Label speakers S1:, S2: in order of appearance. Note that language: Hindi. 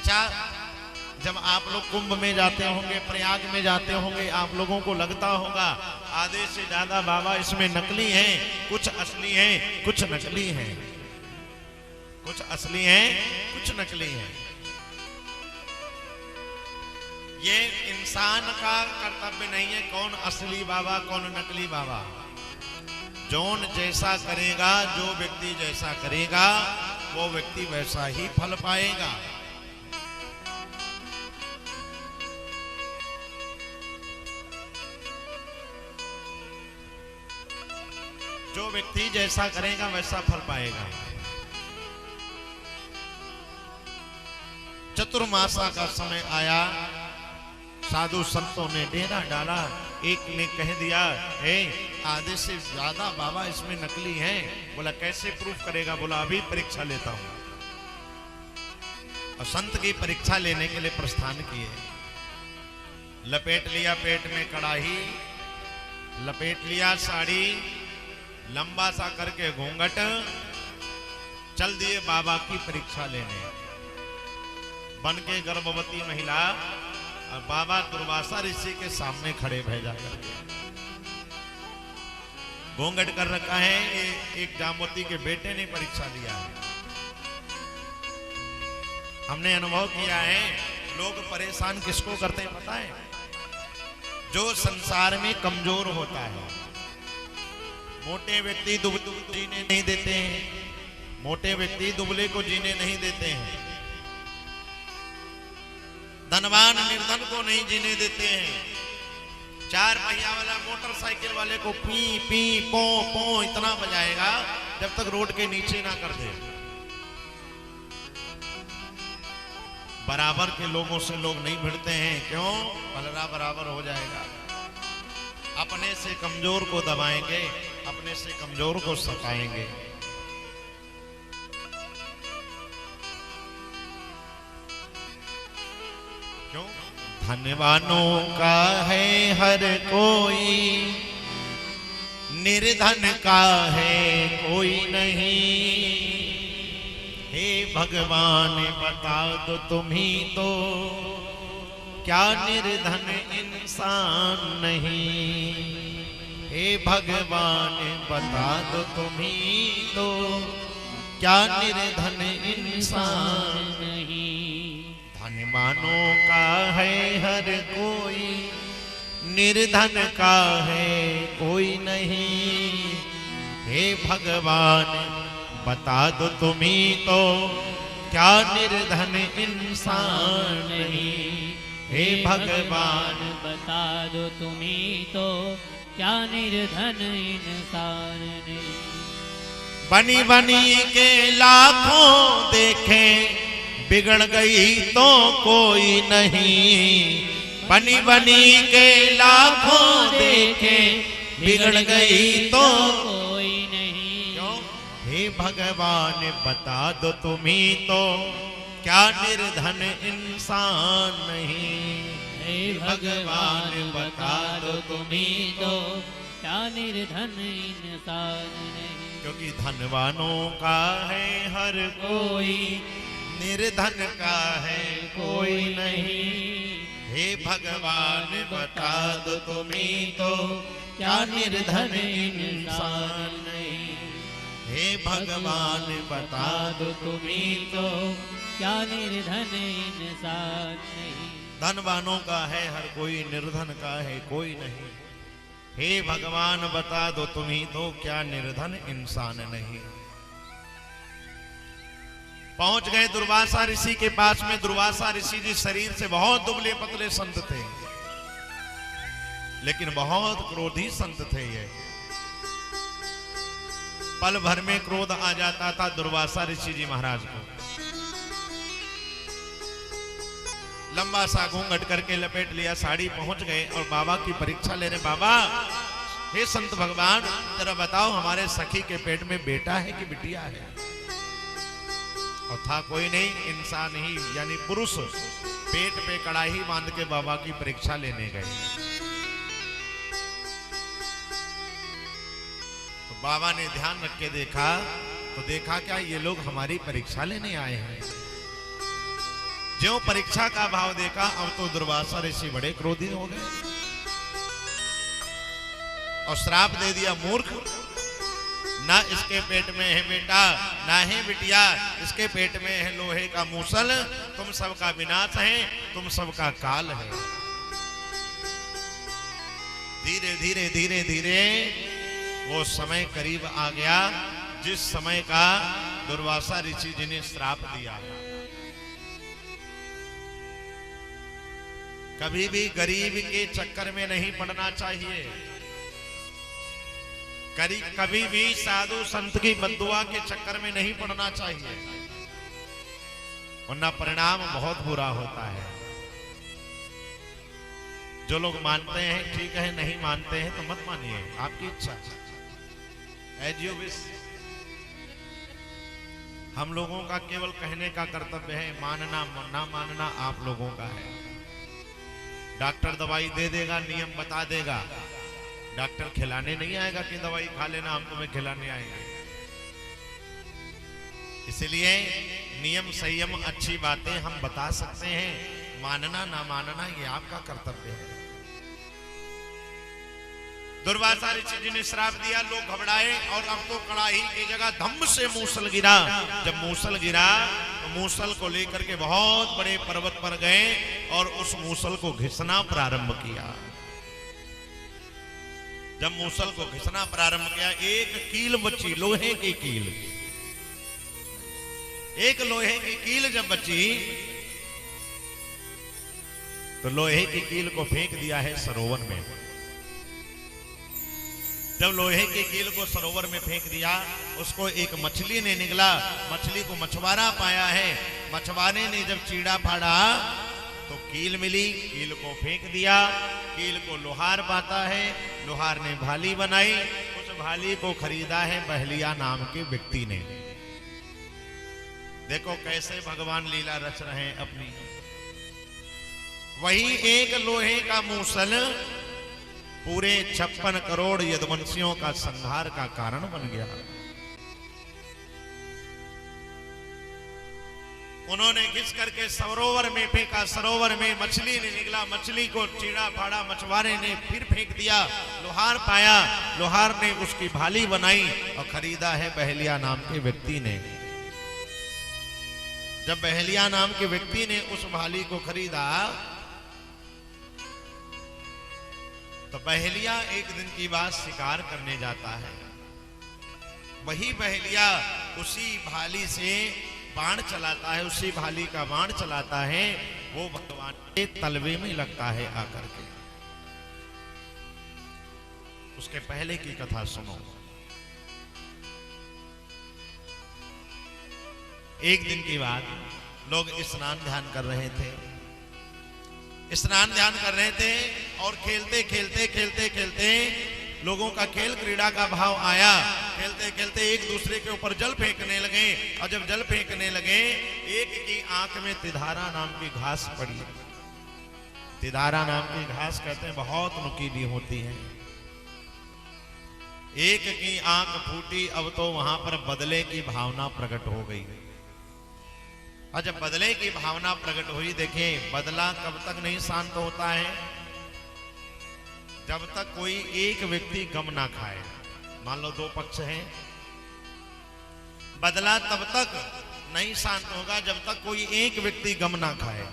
S1: चाचा, जब आप लोग कुंभ में जाते होंगे, प्रयाग में जाते होंगे, आप लोगों को लगता होगा आधे से ज्यादा बाबा इसमें नकली हैं, कुछ असली हैं, कुछ नकली हैं, कुछ असली हैं, कुछ नकली हैं। ये इंसान का कर्तव्य नहीं है कौन असली बाबा कौन नकली बाबा। जौन जैसा करेगा, जो व्यक्ति जैसा करेगा, वो व्यक्ति वैसा ही फल पाएगा। जो व्यक्ति जैसा करेगा वैसा फल पाएगा। चतुर्मासा का समय आया, साधु संतों ने डेरा डाला। एक ने कह दिया, आधे से ज्यादा बाबा इसमें नकली हैं। बोला कैसे प्रूफ करेगा? बोला अभी परीक्षा लेता हूं। और संत की परीक्षा लेने के लिए प्रस्थान किए। लपेट लिया पेट में कड़ाही, लपेट लिया साड़ी, लंबा सा करके घूंघट, चल दिए बाबा की परीक्षा लेने। बन के गर्भवती महिला और बाबा दुर्वासा ऋषि के सामने खड़े भेजा करके। घूंघट कर रखा है, एक जामवती के बेटे ने परीक्षा लिया है। हमने अनुभव किया है, लोग परेशान किसको करते हैं पता है? जो संसार में कमजोर होता है। मोटे व्यक्ति दुबले जीने नहीं देते हैं, मोटे व्यक्ति दुबले को जीने नहीं देते हैं। धनवान निर्धन को नहीं जीने देते हैं। चार पहिया वाला मोटरसाइकिल वाले को पी पी पो पो इतना बजाएगा जब तक रोड के नीचे ना कर दे। बराबर के लोगों से लोग नहीं भिड़ते हैं। क्यों? पलड़ा बराबर हो जाएगा। अपने से कमजोर को दबाएंगे, अपने से कमजोर को सताएंगे। क्यों? धनवानों का है हर कोई, निर्धन का है कोई नहीं। हे भगवान बता दो तुम ही तो, क्या निर्धन इंसान नहीं। हे भगवान बता दो तुम ही तो, क्या निर्धन इंसान नहीं। धनवानों का है हर कोई, निर्धन का है कोई नहीं। हे भगवान बता दो तुम ही तो, क्या निर्धन इंसान नहीं। हे भगवान
S2: बता दो तुम ही तो, क्या निर्धन इंसान नहीं।
S1: बनी बनी के लाखों देखें, बिगड़ गई तो कोई नहीं। बनी बनी के लाखों देखें, बिगड़ गई तो
S2: कोई नहीं।
S1: क्यों? हे भगवान बता दो तुम ही तो, क्या निर्धन इंसान नहीं।
S2: हे भगवान बता दो तुम ही तो, क्या निर्धन इंसान नहीं।
S1: क्योंकि धनवानों का है हर कोई, निर्धन का है कोई नहीं। हे भगवान बता दो तुम ही तो, क्या निर्धन इंसान नहीं। हे भगवान बता दो तुम ही तो,
S2: क्या निर्धन इंसान नहीं।
S1: धनवानों का है हर कोई, निर्धन का है कोई नहीं। हे भगवान बता दो तुम ही तो, क्या निर्धन इंसान नहीं। पहुंच गए दुर्वासा ऋषि के पास में। दुर्वासा ऋषि जी शरीर से बहुत दुबले पतले संत थे, लेकिन बहुत क्रोधी संत थे ये। पल भर में क्रोध आ जाता था दुर्वासा ऋषि जी महाराज को। लंबा सा घूंघट करके लपेट लिया साड़ी, पहुंच गए और बाबा की परीक्षा ले रहे। बाबा, हे संत भगवान, जरा बताओ हमारे सखी के पेट में बेटा है कि बिटिया है? और था कोई नहीं, इंसान ही यानी पुरुष पेट पे कड़ाही बांध के बाबा की परीक्षा लेने गए। तो बाबा ने ध्यान रख के देखा, तो देखा क्या ये लोग हमारी परीक्षा लेने आए हैं। ज्यों परीक्षा का भाव देखा, अब तो दुर्वासा ऋषि बड़े क्रोधी हो गए और श्राप दे दिया, मूर्ख, ना इसके पेट में है बेटा, ना है बिटिया, इसके पेट में है लोहे का मूसल, तुम सबका विनाश है, तुम सबका काल है। धीरे धीरे धीरे धीरे वो समय करीब आ गया जिस समय का दुर्वासा ऋषि जी ने श्राप दिया। कभी भी गरीब के चक्कर में नहीं पड़ना चाहिए, कभी भी साधु संत की बद्दुआ के चक्कर में नहीं पड़ना चाहिए, वरना परिणाम बहुत बुरा होता है। जो लोग मानते हैं ठीक है, नहीं मानते हैं तो मत मानिए, आपकी इच्छा, एज यू विश। हम लोगों का केवल कहने का कर्तव्य है, मानना ना मानना आप लोगों का है। डॉक्टर दवाई दे देगा, नियम बता देगा, डॉक्टर खिलाने नहीं आएगा कि दवाई खा लेना, हम तुम्हें खिलाने आएंगे। इसलिए नियम संयम अच्छी बातें हम बता सकते हैं, मानना ना मानना ये आपका कर्तव्य है। दुर्वासा ऋषि जी ने श्राप दिया, लोग घबराए और अब तो कड़ाही की जगह धम्म से मूसल गिरा। जब मूसल गिरा तो मूसल को लेकर के बहुत बड़े पर्वत पर गए और उस मूसल को घिसना प्रारंभ किया। जब मूसल को घिसना प्रारंभ किया, एक कील बची, लोहे की कील, एक लोहे की कील जब बची तो लोहे की कील को फेंक दिया है सरोवर में। जब लोहे की कील को सरोवर में फेंक दिया, उसको एक मछली ने निगला, मछली को मछुआरा पाया है, मछुआरे ने जब चीड़ा फाड़ा तो कील मिली, कील को फेंक दिया, कील को लोहार पाता है, लोहार ने भाली बनाई, उस भाली को खरीदा है बहलिया नाम के व्यक्ति ने। देखो कैसे भगवान लीला रच रहे हैं अपनी। वही एक लोहे का मूसल पूरे 56 करोड़ यदुवंशियों का संहार का कारण बन गया। उन्होंने घिस करके सरोवर में फेंका, सरोवर में मछली ने निकला, मछली को चीड़ा फाड़ा, मछुआरे ने फिर फेंक दिया, लोहार पाया, लोहार ने उसकी भाली बनाई और खरीदा है बहलिया नाम के व्यक्ति ने। जब बहलिया नाम के व्यक्ति ने उस भाली को खरीदा तो बहलिया एक दिन की बात शिकार करने जाता है। वही बहलिया उसी भाली से बाण चलाता है, उसी भाली का बाण चलाता है, वो भगवान के तलवे में लगता है आकर के। उसके पहले की कथा सुनो। एक दिन की बात, लोग स्नान ध्यान कर रहे थे, स्नान ध्यान कर रहे थे और खेलते खेलते खेलते खेलते लोगों का खेल क्रीड़ा का भाव आया। खेलते खेलते एक दूसरे के ऊपर जल फेंकने लगे और जब जल फेंकने लगे, एक की आंख में तिधारा नाम की घास पड़ी। तिधारा नाम की घास कहते हैं बहुत नुकीली होती है। एक की आंख फूटी, अब तो वहां पर बदले की भावना प्रकट हो गई। और जब बदले की भावना प्रकट हुई, देखें बदला कब तक नहीं शांत होता है, जब तक कोई एक व्यक्ति गम ना खाए। मान लो दो पक्ष हैं, बदला तब तक नहीं शांत होगा जब तक कोई एक व्यक्ति गम ना खाए।